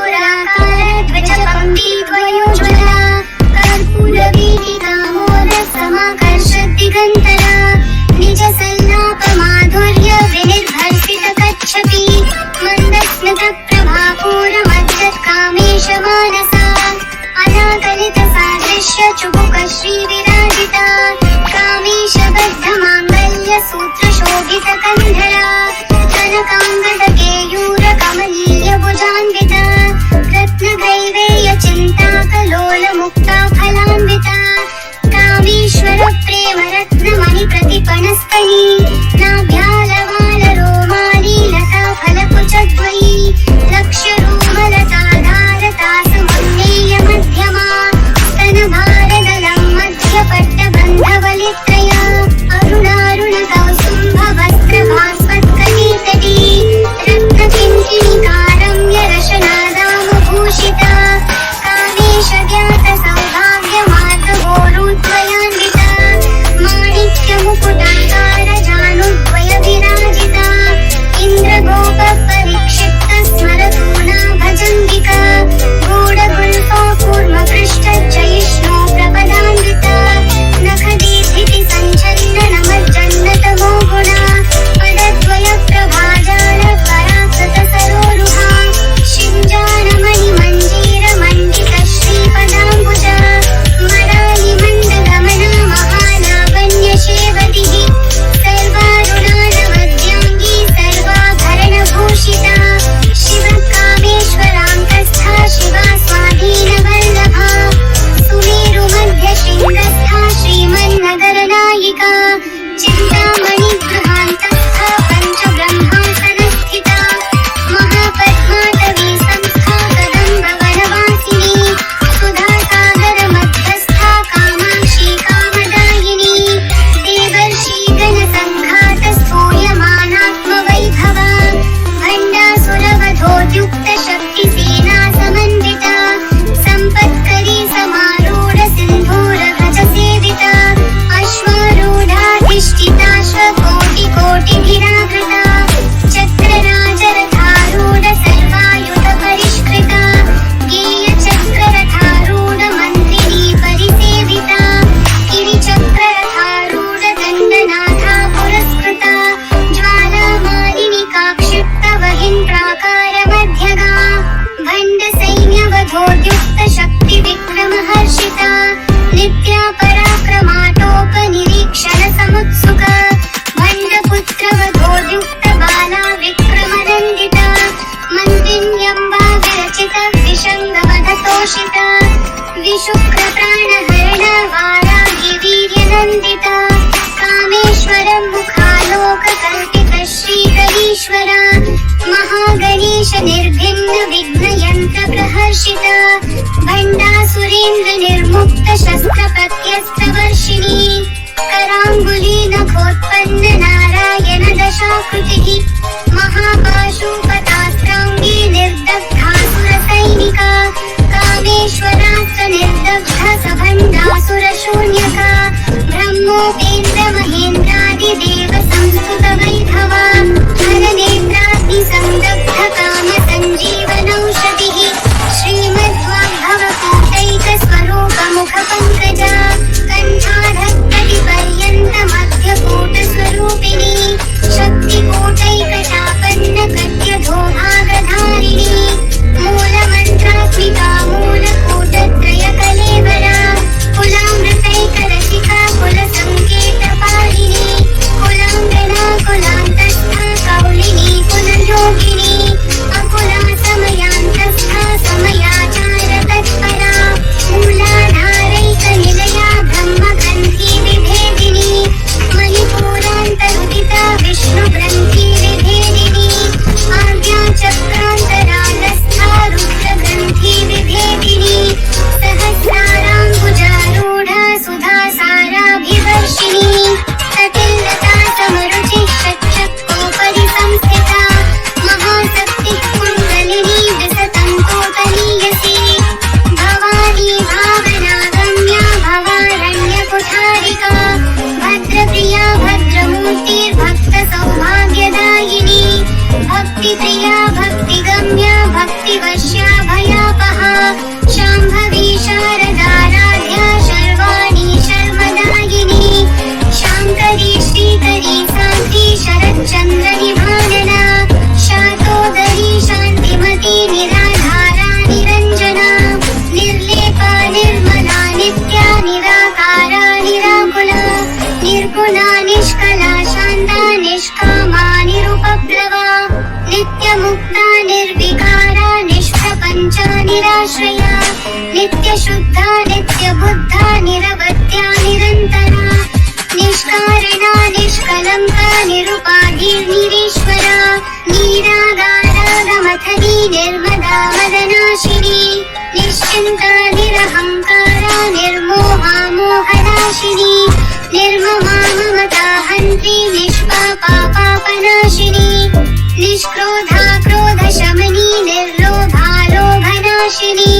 कर्पूरवीटिकामोदसमाकर्षद्दिगन्तरा निजसल्लापमाधुर्य विनिर्भर्सितकच्छपि मन्दस्मितप्रभापूरमज्जत्कामेशमानसा अनाकलितसादृश्य चुबुकश्रीविराजिता कामेशबद्धमाङ्गल्यसूत्रशोभितकन्धरा कनकाङ्गदकेयूरकमलीयभुजान्विता रत्नग्रैवेयचिन्ताकलोलमुक्ता फलान्विता कामेश्वरप्रेमरत्नमणिप्रतिपणस्तनी नाभ्यालवालरोमाली लता फलकुचद्वयी लक्ष्यरूमलताधारता समुन्नेयमध्यमा स्तनभारदलं मध्यपट्टबन्धवलित्रया अरुणारुणकौसुम्भवस्त्रभास्वत्कटीतटी रत्नकिङ्किणीकारम्यरशनादामभूषिता कामेशज्ञातसौभाग्यमार्गगोरुद्वयान्विता माणिक्यमुकुटाकारजानुद्वयविराजिता इन्द्रगोपपरिक्षिप्तस्मरतूना भजन्विका गूढगुल्फा कूर्मपृष्ठजयिष्णो प्रपदान्विता नखदीधितिसञ्चन्ननमज्जन्नतमो गुणा पदद्वयप्रभाजालपराकृतसरोरुहा शिञ्जानमणिमञ्जीरमण्डितश्रीपदाम्बुजा मरालिमण्डगमना महालावण्यशेवतिः सर्वारुणानवद्याङ्गी सर्वाभरणभूषिता शिवकामेश्वरान्तस्था शिवा स्वाधीनवल्लभा सुमेरुमध्यशृङ्गस्था श्रीमन्नगरनायिका चिन्तामणिगृहान्तस्था पञ्चब्रह्मासनस्थिता महापद्माटवी संस्था कदम्बवनवासिनी सुधासागरमध्यस्था कामाक्षी कामदायिनी देवर्षिगणसङ्घातस्तूयमानात्मवैभवा भण्डासुरवधोद्युक्तशक्तिसेना समन्विता सम्पत्करी समारूढसिन्धूरगजसेविता अश्वारूढाधिष्ठिताश्वकोटिकोटिभिरावृता चक्रराजरथारूढ सर्वायुधपरिष्कृता गेयचक्ररथारूढमन्त्रिणी परिसेविता गिरिचक्ररथारूढदण्डनाथा पुरस्कृता ज्वालामालिनिकाक्षिप्तवहिन्प्राकारमध्यगा भण्डसैन्यवधोद्युक्तशक्तिविक्रमहर्षिता नित्या पराक्रमाटोपनिरीक्षणसमुत्सुका भण्डपुत्रवधोद्युक्तबाला विक्रमनन्दिता मन्त्रिण्यम्बा विरचिता विषङ्गवधतोषिता विशुक्रप्राणहरणा वारागिवीर्यनन्दिता कामेश्वरं मुखालोककल्पितश्रीकरीश्वरा महागणेश निर्भिन्न विघ्नयन्त्रप्रहर्षिता भण्डासुरेन्द्रनिर्मुक्तशस्त्रपत्यस्त्रवर्षिणी कराङ्गुलीनखोत्पन्न नारायण दशाकृतिः महापाशुपतास्त्राङ्गी निर्दग्धासुरसैनिका कामेश्वरास्त्रनिर्दग्ध सभण्डासुरशून्यका ब्रह्मोपेन्द्रमहेन्द्रादिदेव संस्तुतवैभवा हरनेत्राग्निसंदग्ध कामसञ्जीवनौषधिः श्रीमद्वाग्भवकूटैकस्वरूपमुखपङ्कजा कण्ठाधत्तटिपर्यन्तमध्यकूटस्वरूपिणी शक्तिकूटैकटापन्नकट्यधोभागधारिणी मूलमन्त्रात्मिका मूलकूटत्रयकलेवरा कुलामृतैकरसिका कुलसङ्केत निराश्रया नित्यशुद्धा नित्यबुद्धा निरवध्या निरन्तरा निष्कारणा निष्कलङ्का निरुपाधिर्निरीश्वरा निरागारागमथनी निर्मदा मदनाशिनी निश्चिन्ता निरहङ्कारा निर्मोहा मोहनाशिनी निर्ममा ममता हन्त्री निष्पापा पापनाशिनी निष्क्रोधा क्रोधशमनी निर्लोभा लोभनाशिनी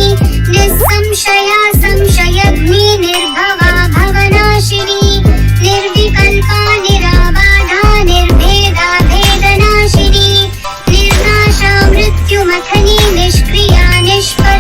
निस्संशया संशयग्नि निर्भवा भवनाशिनी निर्विकल्पा निराबाधा निर्भेदा भेदनाशिनी निर्नाशा मृत्युमथनी निष्क्रिया निष्फला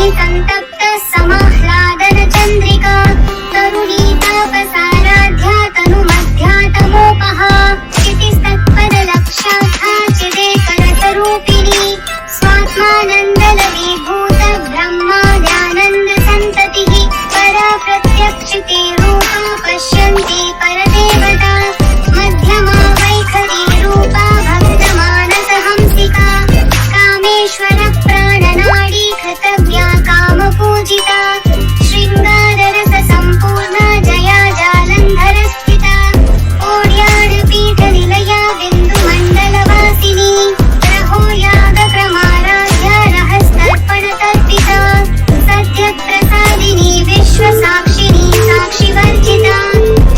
अग्निसन्तप्त समाह्लादन चन्द्रिका तरुणी तापसाराध्या तनुमध्या तमोपहा क्षितिस्तत्पदलक्षाथा चिदेकरसरूपिणी स्वात्मानन्दलवीभूत ब्रह्माद्यानन्दसन्ततिः परा प्रत्यक्षिते रूपा पश्यन्ति परदेवता मध्यमा वैखरी रूपा भक्तमानसहंसिका कामेश्वरप्राणनाडी कृतव्या कामपूजिता शृङ्गाररससम्पूर्णा जया जालन्धरस्थिता कोड्याडपीठनिलया बिन्दुमण्डलवासिनी रहो यागक्रमाराध्या रहस्तर्पणतर्पिता सद्यप्रसादिनी विश्वसाक्षिणी साक्षिवर्जिता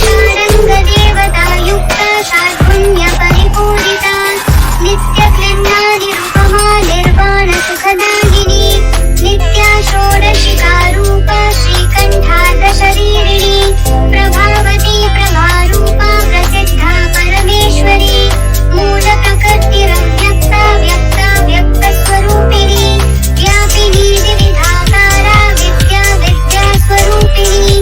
शारङ्गदेवतायुक्ता शार्दुल्यपरिपूरिता नित्यक्लिन्नानिरुपमा निर्वाणसुखदायिनी नित्या षोडशिकारूपा श्रीकण्ठार्धशरीरिणी प्रभावती प्रभारूपा प्रसिद्धा परमेश्वरी मूलप्रकृतिरव्यक्ता व्यक्ता व्यक्तस्वरूपिणी व्यापिनी विविधाकारा विद्या विद्यास्वरूपिणी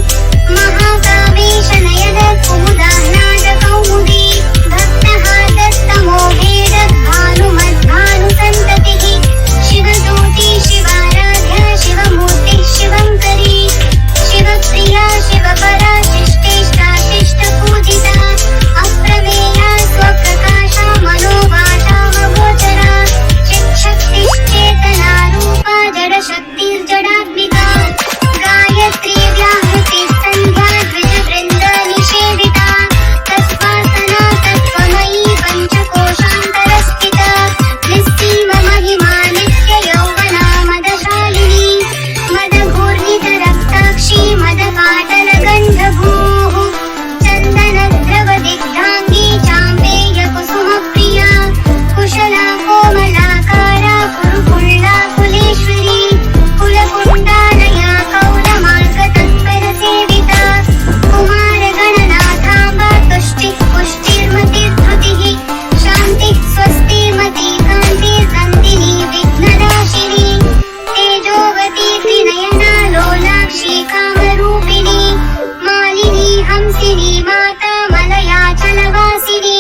महाकामेशनयन कुमुदाह्लादकौमुदी भक्तहार्दस्तमोभेदभानुमद्भानुसन्ततिः शिवदूती शिवाराध्या शिवमूर्तिः शिवङ्करी शिवप्रिया शिवपरा शिष्टेष्टा शिष्टपूजिता अप्रमेया स्वप्रकाशा मनोवाचामगोचरा चित्शक्तिश्चेतनारूपा जडशक्तिर्जडात्मिका गायत्री व्याहृतिः सन्ध्या द्विजवृन्दनिषेविता तत्त्वासना तत्त्वमयी पञ्चकोशान्तरस्थिता निस्सीममहिमा नित्ययौवना मदशालिनी मदघूर्णितरक्ताक्षी मदपाटलगन्धभूः चन्दनद्रवदिग्धाङ्गी चाम्बेयकुसुमप्रिया कुशला कोमलाकारा कुरुकुल्ला कुलेश्वरी कुलकुण्डालया कौलमार्गतत्परसेविता कुमारगणनाथाम्बा तुष्टिः पुष्टिर्मतिर्धृतिः शान्तिः स्वस्तिर्मती कान्तिर्नन्दिनी विघ्ननाशिनी तेजोवती त्रिनयना लोलाक्षी कामरूपिणी मालिनी हंसिनी माता मलयाचलवासिनी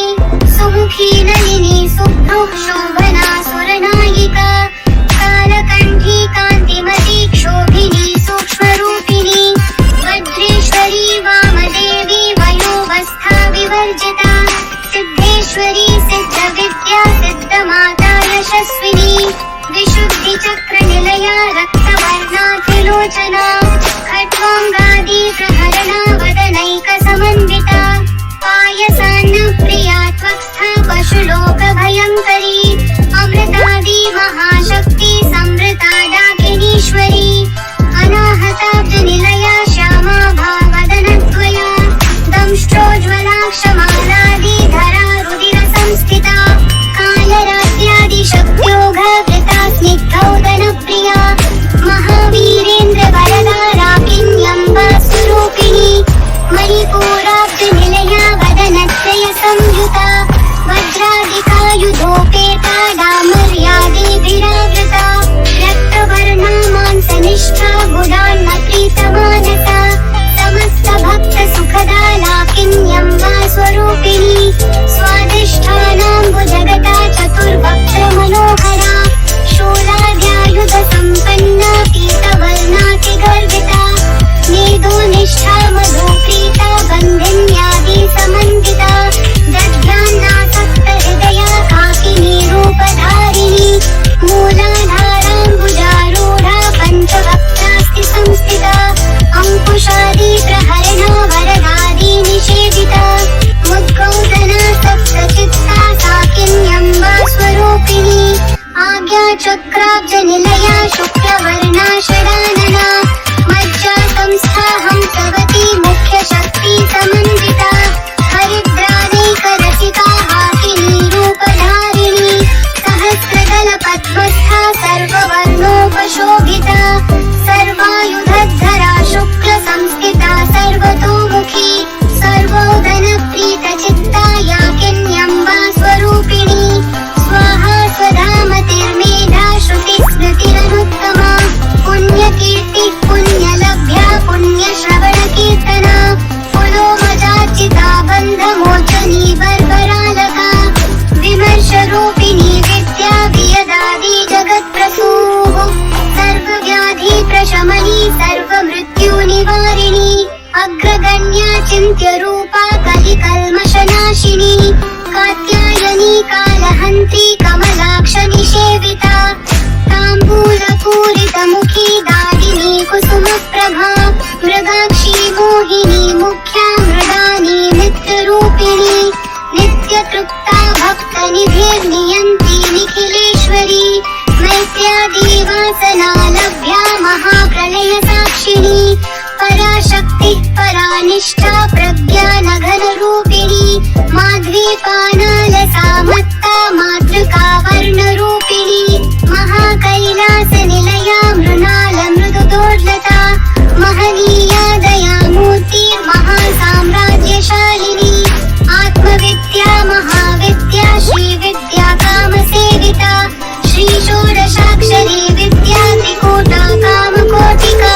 सुमुखी नलिनी सुभ्रुः शोभना सुरनायिका कालकण्ठी कान्तिमती क्षोभिनी सूक्ष्मरूपिणी वज्रेश्वरी वामदेवी वयोवस्था विवर्जिता सिद्धेश्वरी सिद्धविद्या सिद्धमाता यशस्विनी विशुद्धिचक्रनिलया रक्तवर्णा त्रिलोचना खट्वाङ्गादी प्रहरणा वदनैकसमन्विता पायसान्नप्रिया त्वक्स्था पशुलोकभयङ्करी अमृतादी महाशक्ति संवृता डाकिनीश्वरी अनाहताब्जनिलया श्यामा भावदनद्वया दंष्ट्रोज्ज्वलाक्षमालादिधरा रुधिरसंस्थिता कालरात्यादिशक्त्योघवृता स्निग्धौदनप्रिया महावीरेन्द्रवरदा राकिन्यम्बा स्वरूपिणी मणिपूराब्जनिलया वदनत्रयी चिन्त्य रूपा कलिकल्मषनाशिनी कात्यायनी कालहन्त्री कमलाक्ष निषेविता ताम्बूलपूरितमुखी दारिणी कुसुमप्रभा मृगाक्षी मोहिनी मुख्या मृडानी नित्यरूपिणी नित्यतृप्ता भक्तनिधिर्नियन्ती निखिलेश्वरी मैत्र्यादिवासना लभ्या महाप्रलय साक्षिणी पराशक्तिः परानिष्ठा प्रज्ञानघनरूपिणी माध्वीपानालसा मत्ता मातृका वर्णरूपिणी महाकैलासनिलया मृणालमृदुदोर्लता महनीया दयामूर्तिर्महासाम्राज्यशालिनी आत्मविद्या महाविद्या श्रीविद्या कामसेविता श्रीषोडशाक्षरी विद्या त्रिकूटा कामकोटिका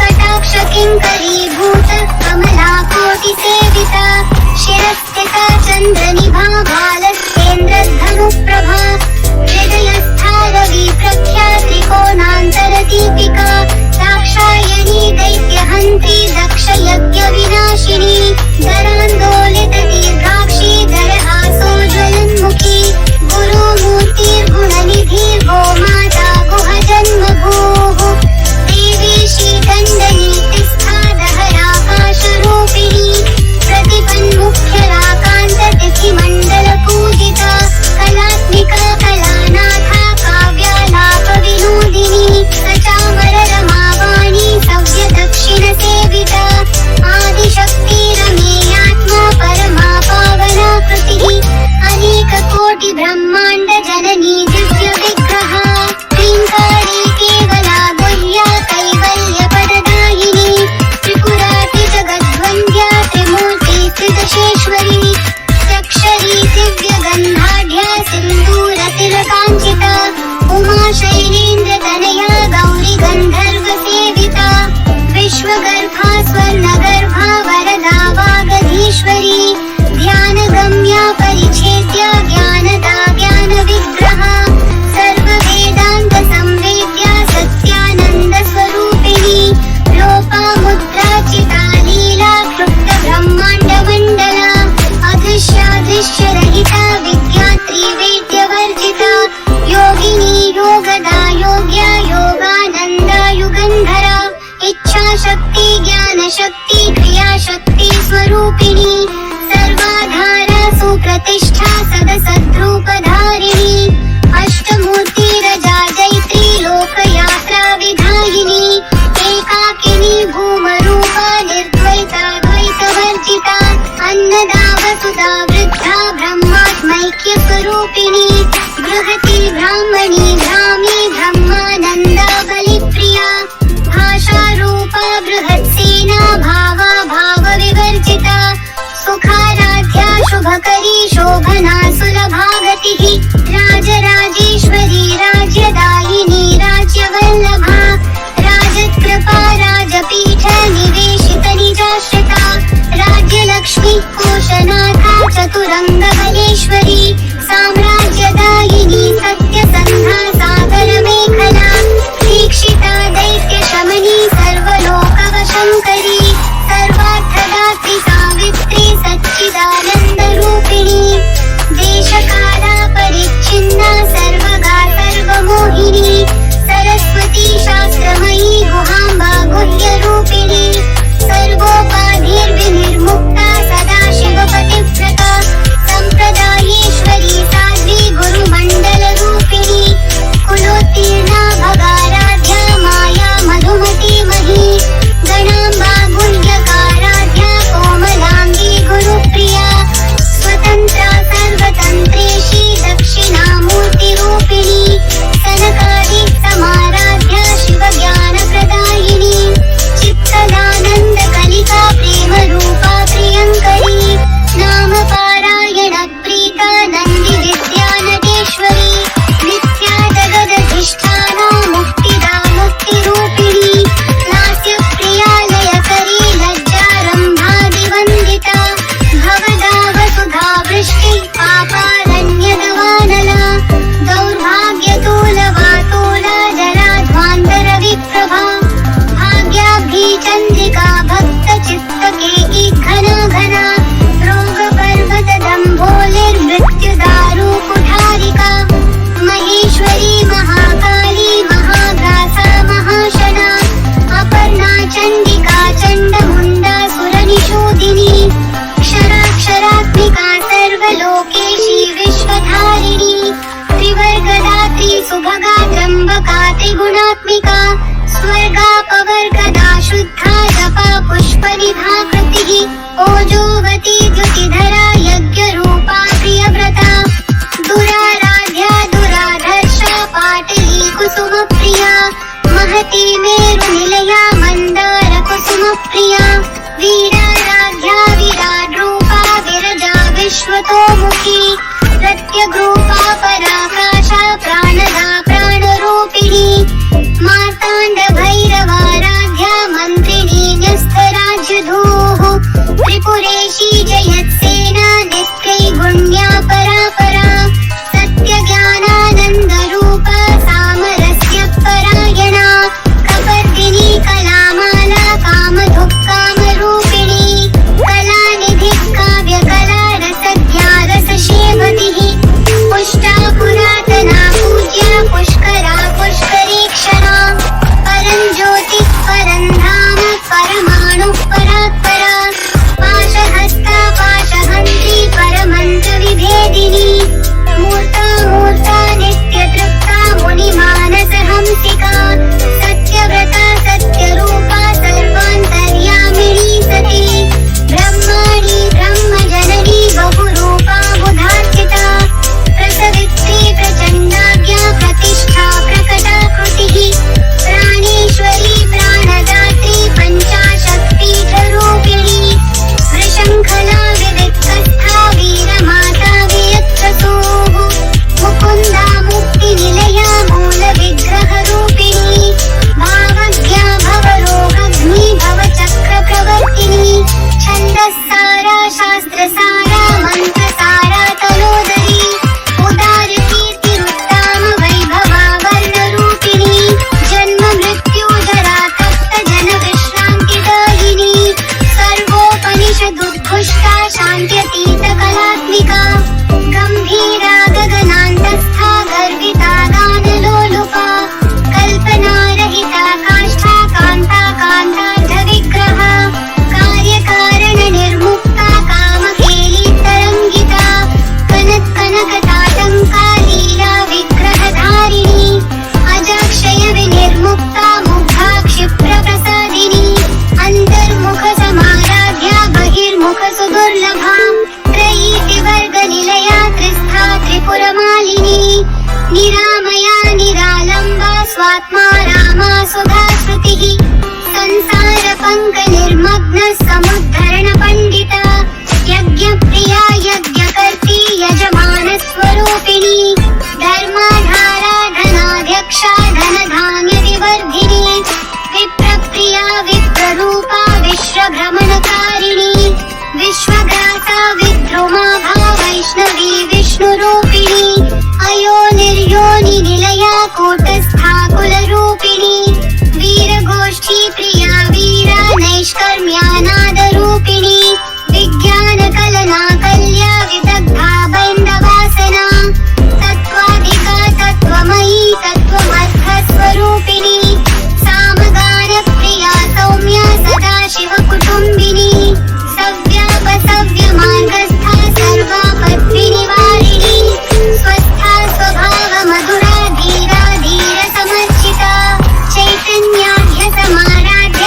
कटाक्ष किङ्करीभूत कमला कोटिसेविता शिरस्थिता चन्द्रनिभा भालस्येन्द्रधनुप्रभा हृदयस्था रवि प्रख्या त्रिकोणान्तरदीपिका दाक्षायणी दैत्यहन्त्री दक्षयज्ञविनाशिनी दरान्दोलित दीर्घाक्षी दरहासोज्ज्वलन्मुखी गुरुमूर्तिर्गुणनिधिर्गो माता गुहजन्मभूः देवी श्रीदण्डनीतिस्था दहराकाशरूपिणी प्रतिपन्मुख्यराकान्ततिथिमण्डलपूजिता कलात्मिका कलानाथा काव्यालापविनोदिनी सचामररमावाणी सव्यदक्षिणसेविता आदिशक्तिरमेयात्मा परमा पावना कृतिः अनेककोटिब्रह्माण्ड जननी दिव्यविग्रहा ह्रीङ्कारी केवला गुह्या कैवल्यपददायिनी त्रिपुरातिजगद्वन्द्या त्रिमूर्ति त्रिदशेश्वरी चक्षरी दिव्यगन्धाढ्या सिन्दूरतिलकाञ्चिता उमाशैलेन्द्रतनया गौरी गन्धर्वसेविता विश्वगर्भा स्वर्णगर्भा वरदा वागधीश्वरी ध्यानगम्या परिच्छेद्या ज्ञानदा ज्ञानविग्रहा सर्ववेदान्तसंवेद्या सत्यानन्दस्वरूपिणी लोपामुद्राचिता लीला क्लुप्तब्रह्माण्डमण्डला अदृश्यादृश्यरहिता विद्यात्री वेद्यवर्जिता योगिनी योगदा योग्या योगानन्दा युगन्धरा इच्छाशक्ति ज्ञानशक्ति क्रियाशक्ति स्वरूपिणी सर्वाधारा सुप्रतिष्ठा सदसद्रूपधारिणी अष्टमूर्तिरजा जैत्री लोकयात्रा विधायिनी एकाकिनी भूमरूपा निर्द्वैता द्वैतवर्जिता अन्नदा वसुधा वृद्धा ब्रह्मात्मैक्यस्वरूपिणी बृहती ब्राह्मणी भ्रामी ब्रह्मानन्दा बलिप्रिया भाषारूपा बृहत्सेना भावा भावविवर्जिता सुखाराध्या शुभकरी शोभना सुलभागतिः राजराजेश्वरी राज्यदायिनी राज्यवल्लभा राजकृपा राजपीठ निवेशित निजाश्रिता राज्यलक्ष्मी कोशनाथा चतुरङ्गबलेश्वरी साम्राज्यदायिनी सत्यसन्धा सागरमेखला दीक्षिता दैत्यशमनी सर्वलोकवशङ्करी सर्वार्थदात्री सावित्री सच्चिदानन्दरूपिणी सुभगा त्र्यंबका त्रिगुणात्मिका स्वर्गापवर्गदा शुद्धा जपा पुष्पनिभा कृतिः ओजोवती द्युतिधरा यज्ञरूपा प्रियव्रता दुराराध्या दुराधर्षा पाटली कुसुमप्रिया महती मेरुनिलया मन्दार कुसुमप्रिया वीराराध्या विराड्रूपा विरजा विश्वतोमुखी प्रत्यग्रूपा पराकाशा प्राणदा प्राणरूपिणी मार्ताण्ड भैरवाराध्या मन्त्रिणी न्यस्तराज्यधूः त्रिपुरेशी जयत्सेना नित्यैगुण्या परापरा सत्यज्ञानानन्दरूपा सामरस्य परायणा कपर्दिनी कलामाला कामधुक्कामरूपिणी कलानिधिः काव्यकला रसध्या रसशेवतिः पुष्टा पुरातना पूज्या पुष्करा पुष्करीक्षणा परं ज्योतिः परं धाम परमाणुः परात्परा पाशहस्ता पाशहन्त्री परमन्त्रविभेदिनी मूर्ता मूर्ता नित्यतृप्ता मुनिमानसहंसिका सत्यव्रता सत्यरूपा सर्वान्तर्यामिनी सती ब्रह्माणि ब्रह्मजननी बहुरूपा बुधार्चिता प्रसवित्री प्रचण्डाज्ञा प्रतिष्ठा प्रकटाकृतिः प्राणेश्वरी प्राणदात्री पञ्चाशक्तिपीठरूपिणी वृषङ्खला विविक्तस्था वीरमाता वियच्छसूः मुकुन्दा मुक्तिनिलया मूलविग्रहरूपिणी भावज्ञा भवरोगग्नि भवचक्रप्रवर्तिनी छन्दस्सारा शास्त्रसारा मन्त्रसारा तनोदरी उदारकीर्तिरुत्ताम वैभवा वर्णरूपिणी जन्म मृत्युजरा तप्तजनविश्रान्तिदायिनी सर्वोपनिषदुद्घुष्टा शान्त्यतीतकलात्मिका गम्भीरा गगनान्तस्था गर्विता गानलोलुपा कल्पनारहिता काष्ठा कान्ता कान्तार्धविग्रहा कार्यकारणनिर्मुक्ता कामकेली तरङ्गिता कनत्कनकताटङ्का लीला विग्रहधारिणी अजाक्षयविनिर्मुक्ता मुग्धा क्षिप्रप्रसादिनी अन्तर्मुखसमाराध्या बहिर्मुखसुदुर्लभा त्रयीतिवर्गनिलया त्रिस्था त्रिपुरमालिनी निरामया निरालम्बा स्वात्मा रामा सुधाश्रुतिः संसारपङ्कनिर्मग्न समुद्धरणपण्डिता यज्ञप्रिया यज्ञकर्त्री यजमानस्वरूपिणी धर्माधारा धनाध्यक्षा धनधान्यविवर्धिनी विप्रप्रिया विप्ररूपा विश्वभ्रमणकारिणी विश्वग्रासा विद्रुमा भा वैष्णवी विष्णुरूपिणी अयो निर्योनि निलया कूटस्था कुलरूपिणी वीरगोष्ठी प्रिया वीरा नैष्कर्म्यानादरूपिणी विज्ञानकलना कल्या विदग्धा बैन्दवासना तत्त्वाधिका तत्त्वमयी तत्त्वमर्थस्वरूपिणी सामगानप्रिया सौम्या सदाशिवकुटुम्बिनी सव्यापसव्यमार्गस्था सर्वापद्विनिवारिणी स्वस्था स्वभावमधुरा धीरा धीरसमर्चिता चैतन्याढ्यसमाराध्या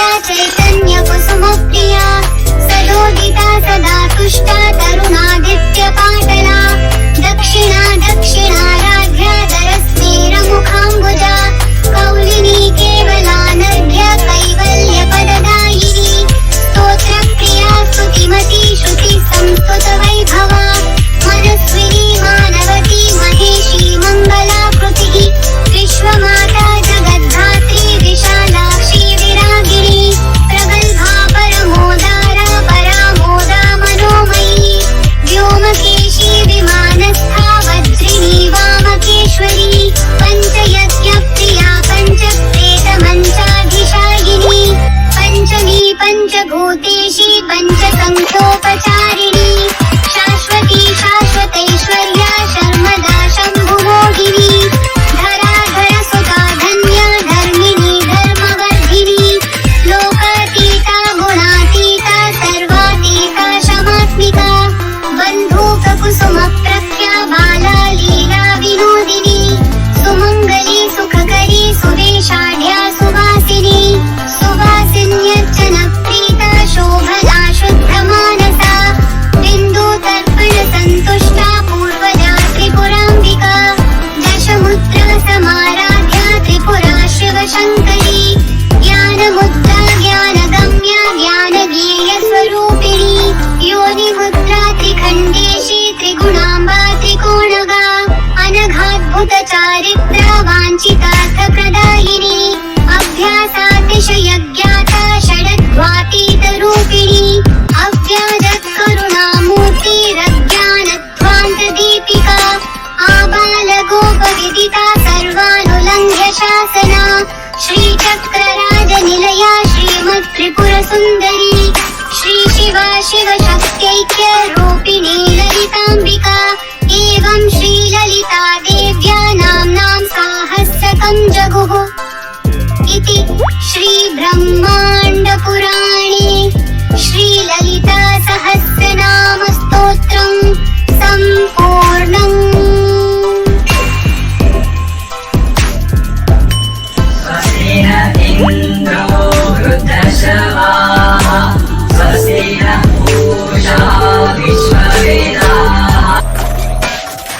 त्रिकोणगा अनघाद्भुत चारित्रा वाञ्छितार्थप्रदायिनी अभ्यासातिशयज्ञाता षडध्वातीत रूपिणी अव्याजत्करुणामूर्तिरज्ञानध्वान्त दीपिका आबालगोपविदिता सर्वानुलङ्घ्य शासना श्रीचक्रराजनिलया श्रीमत्त्रिपुरसुन्दरी श्रीशिवा शिवशक्त्यैक्य रूपिणी ललिताम्बिका एवं श्रीललिता देव्या नाम्नां साहस्रकं जगुः इति श्रीब्रह्माण्डपुराणे